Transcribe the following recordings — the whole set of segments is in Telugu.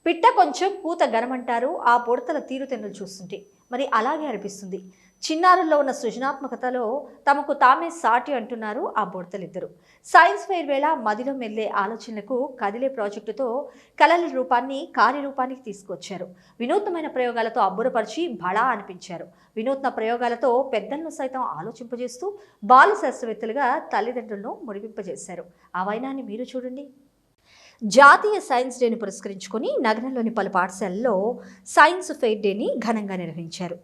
పిట్ట కొంచెం కూత గనమంటారు ఆ పొడతల తీరుతెన్నులు చూస్తుంటే. మరి అలాగే అనిపిస్తుంది. చిన్నారుల్లో ఉన్న సృజనాత్మకతలో తమకు తామే సాటి అంటున్నారు ఆ బుడతలిద్దరు. సైన్స్ ఫెయిర్ వేళ మదిలో మెల్లే ఆలోచనలకు కదిలే ప్రాజెక్టుతో కళల రూపాన్ని కార్యరూపానికి తీసుకొచ్చారు. వినూత్నమైన ప్రయోగాలతో అబ్బురపరిచి బళా అనిపించారు. వినూత్న ప్రయోగాలతో పెద్దలను సైతం ఆలోచింపజేస్తూ బాల శాస్త్రవేత్తలుగా తల్లిదండ్రులను మురిపింపజేశారు. ఆ వైనాన్ని మీరు చూడండి. జాతీయ సైన్స్ డేని పురస్కరించుకొని నగరంలోని పలు పాఠశాలల్లో సైన్స్ ఫెయిర్ డేని ఘనంగా నిర్వహించారు.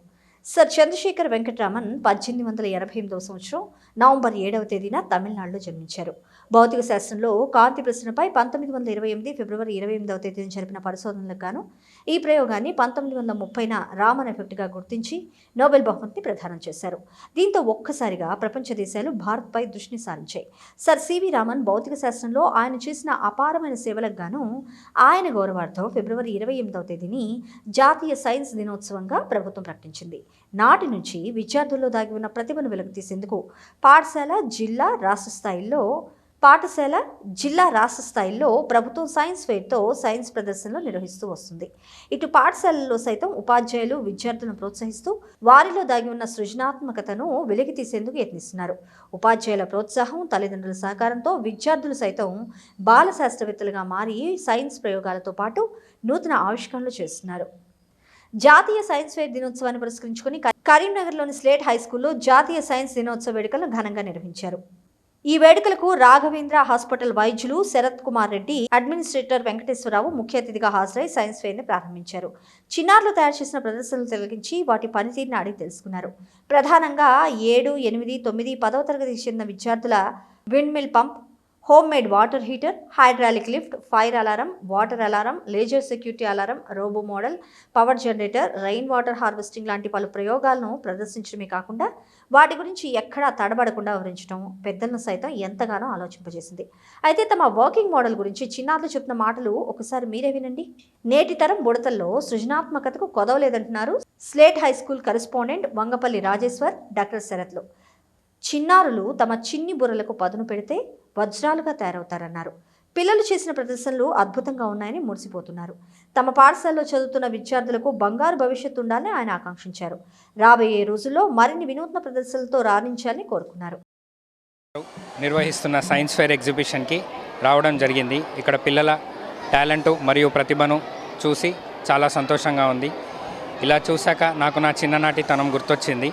సర్ చంద్రశేఖర్ వెంకటరామన్ 1888వ సంవత్సరం నవంబర్ 7వ తేదీన తమిళనాడులో జన్మించారు. భౌతిక శాస్త్రంలో కాంతి ప్రసరణపై 1928 ఫిబ్రవరి 28వ తేదీన జరిపిన పరిశోధనలకు గాను ఈ ప్రయోగాన్ని 1930న రామన్ ఎఫెక్ట్గా గుర్తించి నోబెల్ బహుమతిని ప్రదానం చేశారు. దీంతో ఒక్కసారిగా ప్రపంచ దేశాలు భారత్పై దృష్టిని సారించాయి. సర్ సివి రామన్ భౌతిక శాస్త్రంలో ఆయన చేసిన అపారమైన సేవలకు గాను ఆయన గౌరవార్థం ఫిబ్రవరి 28వ తేదీని జాతీయ సైన్స్ దినోత్సవంగా ప్రభుత్వం ప్రకటించింది. నాటి నుంచి విద్యార్థుల్లో దాగి ఉన్న ప్రతిభను వెలుగుతీసేందుకు పాఠశాల, జిల్లా, రాష్ట్ర స్థాయిల్లో ప్రభుత్వం సైన్స్ ఫెయిర్తో సైన్స్ ప్రదర్శనలు నిర్వహిస్తూ వస్తుంది. ఇటు పాఠశాలల్లో సైతం ఉపాధ్యాయులు విద్యార్థులను ప్రోత్సహిస్తూ వారిలో దాగి ఉన్న సృజనాత్మకతను వెలికి తీసేందుకు యత్నిస్తున్నారు. ఉపాధ్యాయుల ప్రోత్సాహం, తల్లిదండ్రుల సహకారంతో విద్యార్థులు సైతం బాల శాస్త్రవేత్తలుగా మారి సైన్స్ ప్రయోగాలతో పాటు నూతన ఆవిష్కరణలు చేస్తున్నారు. జాతీయ సైన్స్ ఫెయిర్ దినోత్సవాన్ని పురస్కరించుకుని కరీంనగర్లోని స్లేట్ హైస్కూల్లో జాతీయ సైన్స్ దినోత్సవ వేడుకలను ఘనంగా నిర్వహించారు. ఈ వేడుకలకు రాఘవేంద్ర హాస్పిటల్ వైద్యులు శరత్ కుమార్ రెడ్డి, అడ్మినిస్ట్రేటర్ వెంకటేశ్వరరావు ముఖ్య అతిథిగా హాజరై సైన్స్ ఫెయిర్ని ప్రారంభించారు. చిన్నారులు తయారు చేసిన ప్రదర్శనలు తిలకించి వాటి పనితీరుని అడిగి తెలుసుకున్నారు. ప్రధానంగా 7, 8, 9, 10వ తరగతికి చెందిన విద్యార్థుల wind mill pump, home made water heater, hydraulic lift, fire alarm, water alarm, laser security alarm, robo model, power generator, rain water harvesting లాంటి పలు ప్రయోగాలను ప్రదర్శించడమే కాకుండా వాటి గురించి ఎక్కడా తడబడకుండా వివరించడం పెద్దలను సైతం ఎంతగానో ఆలోచింపజేసింది. అయితే తమ వర్కింగ్ మోడల్ గురించి చిన్నారులు చెప్పిన మాటలు ఒకసారి మీరే వినండి. నేటి తరం బుడతల్లో సృజనాత్మకతకు కొదవలేదంటున్నారు slate high school correspondent Vangapalli Rajeshwar, doctor శరత్లు. చిన్నారులు తమ చిన్ని బుర్రలకు పదును పెడితే వజ్రాలుగా తయారవుతారన్నారు. పిల్లలు చేసిన ప్రదర్శనలు అద్భుతంగా ఉన్నాయని మురిసిపోతున్నారు. తమ పాఠశాలలో చదువుతున్న విద్యార్థులకు బంగారు భవిష్యత్తు ఉండాలని ఆయన ఆకాంక్షించారు. రాబోయే రోజుల్లో మరిన్ని వినూత్న ప్రదర్శనలతో రాణించాలని కోరుకున్నారు. నిర్వహిస్తున్న సైన్స్ ఫెయిర్ ఎగ్జిబిషన్కి రావడం జరిగింది. ఇక్కడ పిల్లల టాలెంటు మరియు ప్రతిభను చూసి చాలా సంతోషంగా ఉంది. ఇలా చూశాక నాకు నా చిన్ననాటి తనం గుర్తొచ్చింది.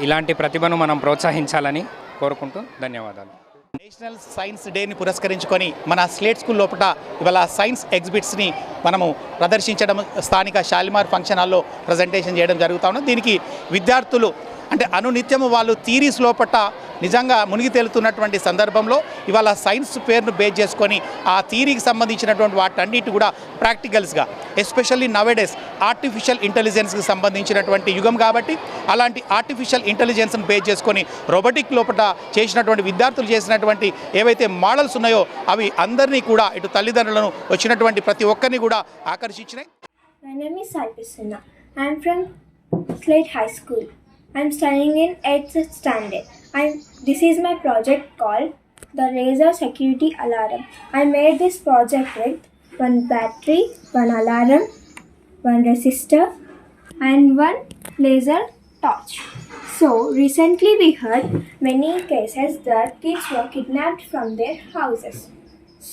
ఇలాంటి ప్రతిభను మనం ప్రోత్సహించాలని కోరుకుంటూ ధన్యవాదాలు. నేషనల్ సైన్స్ డేని పురస్కరించుకొని మన స్లేట్ స్కూల్ లోపల ఇవాళ సైన్స్ ఎగ్జిబిట్స్ని మనము ప్రదర్శించడం, స్థానిక షాలిమార్ ఫంక్షన్ హాల్లో ప్రజెంటేషన్ చేయడం జరుగుతూ ఉన్నది. దీనికి విద్యార్థులు అంటే అనునిత్యము వాళ్ళు థీరీస్ లోపల నిజంగా మునిగి తేలుతున్నటువంటి సందర్భంలో ఇవాళ సైన్స్ ఫెయిర్ను బేస్ చేసుకొని ఆ థీరీకి సంబంధించినటువంటి వాటన్నిటి కూడా ప్రాక్టికల్స్గా, ఎస్పెషల్లీ నవేడేస్ ఆర్టిఫిషియల్ ఇంటెలిజెన్స్కి సంబంధించినటువంటి యుగం కాబట్టి అలాంటి ఆర్టిఫిషియల్ ఇంటెలిజెన్స్ను బేస్ చేసుకొని రోబోటిక్ లోపల చేసినటువంటి విద్యార్థులు చేసినటువంటి ఏవైతే మోడల్స్ ఉన్నాయో అవి అందరినీ కూడా ఇటు తల్లిదండ్రులను వచ్చినటువంటి ప్రతి ఒక్కరిని కూడా ఆకర్షించినాయి. My name is Salpi Sinha. I am from Slate High School. I am studying in 8th standard. This is my project called the Laser Security Alarm. I made this project with one battery, one alarm, one resistor and one laser torch. So recently we heard many cases that kids were kidnapped from their houses.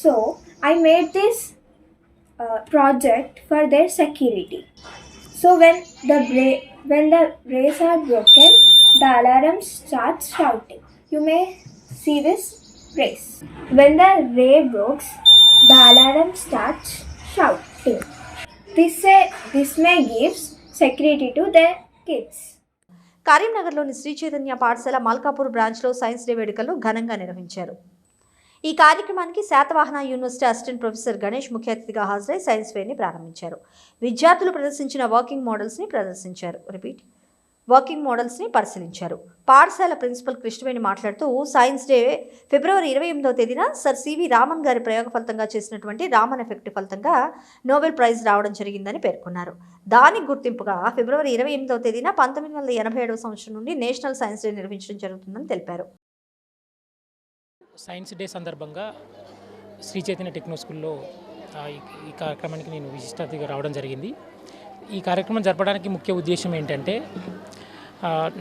So I made this project for their security. So when the rays are broken, the alarm starts shouting. You may see this rays. When the ray breaks, the alarm starts shouting. This may gives security to their kids. కరీంనగర్లోని శ్రీ చైతన్య పాఠశాల మల్కాపూర్ బ్రాంచ్లో సైన్స్ డే వేడుకలు ఘనంగా నిర్వహించారు. ఈ కార్యక్రమానికి Satavahana university assistant professor Ganesh ముఖ్య అతిథిగా హాజరై సైన్స్ ఫెయిర్ని ప్రారంభించారు. విద్యార్థులు ప్రదర్శించిన వర్కింగ్ మోడల్స్ని పరిశీలించారు. పాఠశాల ప్రిన్సిపల్ కృష్ణవేణి మాట్లాడుతూ సైన్స్ డే ఫిబ్రవరి 28వ తేదీన సర్ సివి రామన్ గారి ప్రయోగ ఫలితంగా చేసినటువంటి రామన్ ఎఫెక్ట్ ఫలితంగా నోబెల్ ప్రైజ్ రావడం జరిగిందని పేర్కొన్నారు. దానికి గుర్తింపుగా ఫిబ్రవరి 28వ తేదీన 1987వ సంవత్సరం నుండి నేషనల్ సైన్స్ డే నిర్వహించడం జరుగుతుందని తెలిపారు. సైన్స్ డే సందర్భంగా శ్రీ చైతన్య టెక్నో స్కూల్లో ఈ కార్యక్రమానికి నేను విశిష్ట అతిథిగా రావడం జరిగింది. ఈ కార్యక్రమం జరపడానికి ముఖ్య ఉద్దేశం ఏంటంటే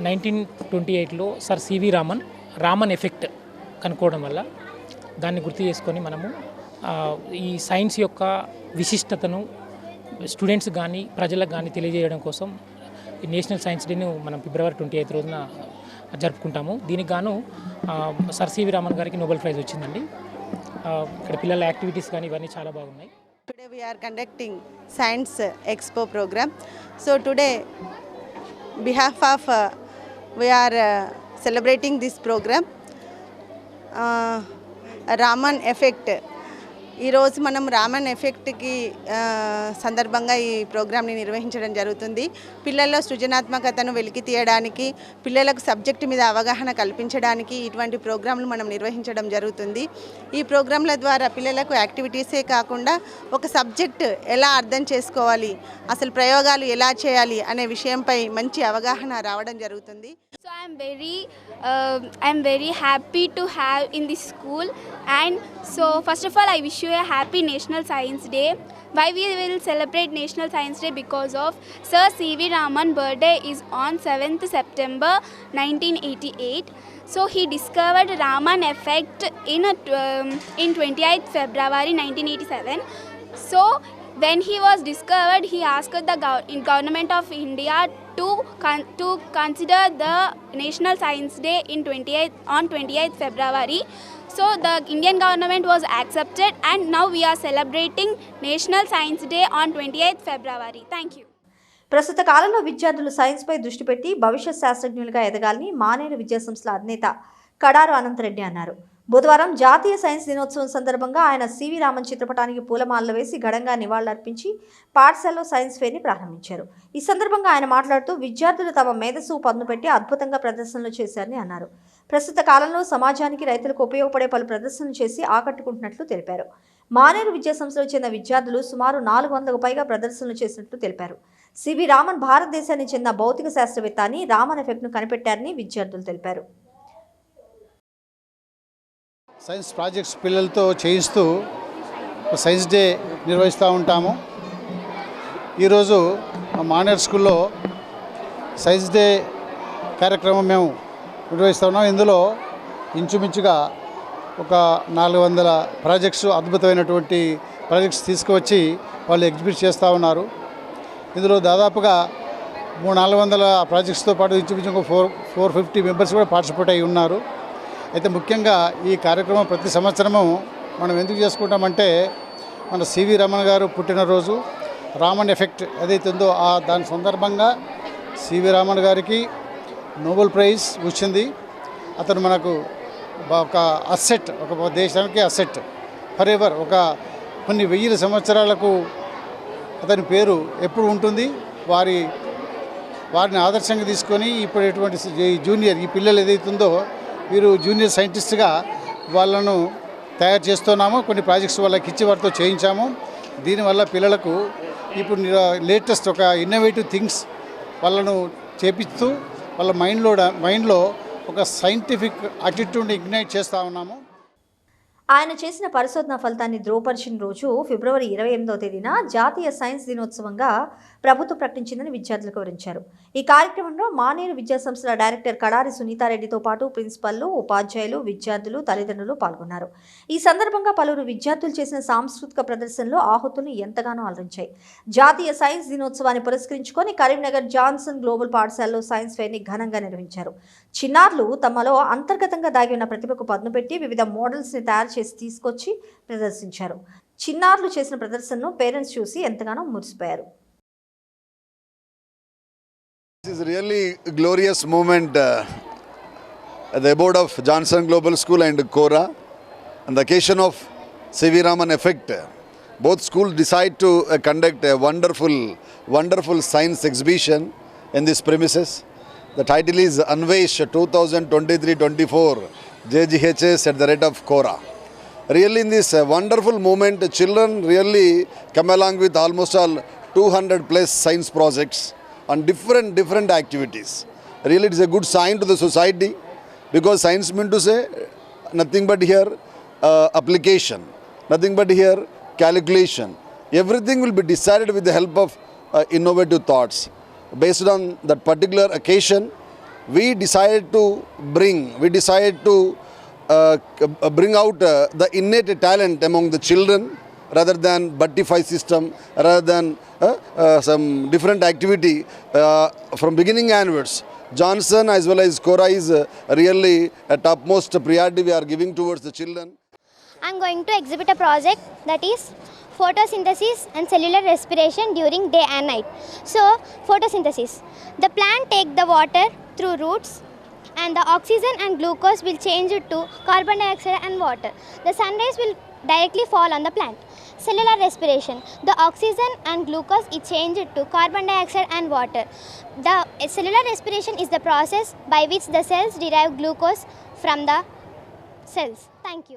1928లో సర్ సివి రామన్ ఎఫెక్ట్ కనుక్కోవడం వల్ల దాన్ని గుర్తు చేసుకొని మనము ఈ సైన్స్ యొక్క విశిష్టతను స్టూడెంట్స్ కానీ ప్రజలకు కానీ తెలియజేయడం కోసం ఈ నేషనల్ సైన్స్ డేను మనం ఫిబ్రవరి 28 రోజున జరుపుకుంటాము. దీనికి గాను సర్ సివి రామన్ గారికి నోబెల్ ప్రైజ్ వచ్చిందండి. ఇక్కడ పిల్లల యాక్టివిటీస్ కానీ ఇవన్నీ చాలా బాగున్నాయి. Today we are conducting Science Expo program. So today, behalf of we are celebrating this program, Raman Effect. ఈరోజు మనం రామన్ ఎఫెక్ట్కి సందర్భంగా ఈ ప్రోగ్రామ్ని నిర్వహించడం జరుగుతుంది. పిల్లల్లో సృజనాత్మకతను వెలికి తీయడానికి, పిల్లలకు సబ్జెక్టు మీద అవగాహన కల్పించడానికి ఇటువంటి ప్రోగ్రాంలు మనం నిర్వహించడం జరుగుతుంది. ఈ ప్రోగ్రాంల ద్వారా పిల్లలకు యాక్టివిటీసే కాకుండా ఒక సబ్జెక్ట్ ఎలా అర్థం చేసుకోవాలి, అసలు ప్రయోగాలు ఎలా చేయాలి అనే విషయంపై మంచి అవగాహన రావడం జరుగుతుంది. So I'm very happy to have in this school, and so first of all I wish you a happy National Science Day. Why we will celebrate National Science Day? Because of Sir C.V. Raman birthday is on 7th September 1988. So he discovered Raman effect in 28th February 1987. So when he was discovered, he asked the government of India to consider the National Science Day on 28th February. So the Indian government was accepted, and now we are celebrating National Science Day on 28th February. Thank you. ప్రస్తుత కాలంలో విద్యార్థులు సైన్స్పై దృష్టి పెట్టి భవిష్యత్ శాస్త్రజ్ఞులుగా ఎదగాలని మానేరు విద్యాసంస్థల అధినేత కడారు అనంతరెడ్డి అన్నారు. బుధవారం జాతీయ సైన్స్ దినోత్సవం సందర్భంగా ఆయన సివి రామన్ చిత్రపటానికి పూలమాలలు వేసి ఘనంగా నివాళులర్పించి పాఠశాలలో సైన్స్ ఫెయిర్ని ప్రారంభించారు. ఈ సందర్భంగా ఆయన మాట్లాడుతూ విద్యార్థులు తమ మేధస్సు పదునుపెట్టి అద్భుతంగా ప్రదర్శనలు చేశారని అన్నారు. ప్రస్తుత కాలంలో సమాజానికి రైతులకు ఉపయోగపడే పలు ప్రదర్శనలు చేసి ఆకట్టుకుంటున్నట్లు తెలిపారు. మానేరు విద్యాసంస్థలో చెందిన విద్యార్థులు సుమారు 400కు పైగా ప్రదర్శనలు చేసినట్లు తెలిపారు. సివి రామన్ భారతదేశానికి చెందిన భౌతిక శాస్త్రవేత్త అని, రామన్ ఎఫెక్ట్ను కనిపెట్టారని విద్యార్థులు తెలిపారు. సైన్స్ ప్రాజెక్ట్స్ పిల్లలతో చేయిస్తూ సైన్స్ డే నిర్వహిస్తూ ఉంటాము. ఈరోజు మానేర్ స్కూల్లో సైన్స్ డే కార్యక్రమం మేము నిర్వహిస్తూ ఉన్నాం. ఇందులో ఇంచుమించుగా ఒక 400 ప్రాజెక్ట్స్, అద్భుతమైనటువంటి ప్రాజెక్ట్స్ తీసుకువచ్చి వాళ్ళు ఎగ్జిబిట్ చేస్తూ ఉన్నారు. ఇందులో దాదాపుగా 300-400 ప్రాజెక్ట్స్తో పాటు ఇంచుమించు 450 మెంబర్స్ కూడా పార్టిసిపేట్ అయి ఉన్నారు. అయితే ముఖ్యంగా ఈ కార్యక్రమం ప్రతి సంవత్సరము మనం ఎందుకు చేసుకుంటామంటే, మన సివి రమణ గారు పుట్టినరోజు రామన్ ఎఫెక్ట్ ఏదైతే ఉందో దాని సందర్భంగా సివి రామన్ గారికి నోబెల్ ప్రైజ్ వచ్చింది. అతను మనకు ఒక అసెట్, ఒక దేశానికి అసెట్ ఫర్ ఎవర్, ఒక కొన్ని 1000 సంవత్సరాలకు అతని పేరు ఎప్పుడు ఉంటుంది. వారిని ఆదర్శంగా తీసుకొని ఇప్పుడు ఎటువంటి జూనియర్ ఈ పిల్లలు ఏదైతుందో వీరు జూనియర్ సైంటిస్ట్గా వాళ్ళను తయారు చేస్తున్నాము. కొన్ని ప్రాజెక్ట్స్ వాళ్ళకి ఇచ్చి వారితో చేయించాము. దీనివల్ల పిల్లలకు ఇప్పుడు లేటెస్ట్ ఒక ఇన్నోవేటివ్ థింగ్స్ వాళ్ళను చేపిస్తూ వాళ్ళ మైండ్లో ఒక సైంటిఫిక్ అటిట్యూడ్ని ఇగ్నైట్ చేస్తూ ఉన్నాము. ఆయన చేసిన పరిశోధన ఫలితాన్ని ధృవపరిచిన రోజు ఫిబ్రవరి 28వ తేదీన జాతీయ సైన్స్ దినోత్సవంగా ప్రభుత్వం ప్రకటించిందని విద్యార్థులకు వివరించారు. ఈ కార్యక్రమంలో మానేరు విద్యాసంస్థల డైరెక్టర్ కడారి సునీతారెడ్డితో పాటు ప్రిన్సిపల్లు, ఉపాధ్యాయులు, విద్యార్థులు, తల్లిదండ్రులు పాల్గొన్నారు. ఈ సందర్భంగా పలువురు విద్యార్థులు చేసిన సాంస్కృతిక ప్రదర్శనలు ఆహుతులను ఎంతగానో అలరించాయి. జాతీయ సైన్స్ దినోత్సవాన్ని పురస్కరించుకొని కరీంనగర్ జాన్సన్ గ్లోబల్ పాఠశాలలో సైన్స్ ఫెయిర్ని ఘనంగా నిర్వహించారు. చిన్నారులు తమలో అంతర్గతంగా దాగి ఉన్న ప్రతిభకు పదును పెట్టి వివిధ మోడల్స్ని తయారు చేసి తీసుకొచ్చి ప్రదర్శించారు. చిన్నారులు చేసిన ప్రదర్శనను పేరెంట్స్ చూసి ఎంతగానో మురిసిపోయారు. This is really a glorious moment at the abode of Johnson Global School and Cora on the occasion of C.V. Raman Effect. Both schools decide to conduct a wonderful science exhibition in this premises. The title is Anvesh 2023-24 JGHS at the rate of Cora. Really in this wonderful moment, children really come along with almost all 200 plus science projects on different activities. Really it is a good sign to the society, because science means to say nothing but here application, nothing but here calculation. Everything will be decided with the help of innovative thoughts. Based on that particular occasion, we decided to bring out the innate talent among the children rather than Buttify system, rather than some different activity from beginning onwards. Johnson as well as Kora is really a topmost priority we are giving towards the children. I'm going to exhibit a project that is photosynthesis and cellular respiration during day and night. So, photosynthesis. The plant take the water through roots and the oxygen and glucose will change it to carbon dioxide and water. The sunrays will directly fall on the plant. Cellular respiration. The oxygen and glucose is changed to carbon dioxide and water. The cellular respiration is the process by which the cells derive glucose from the cells. Thank you.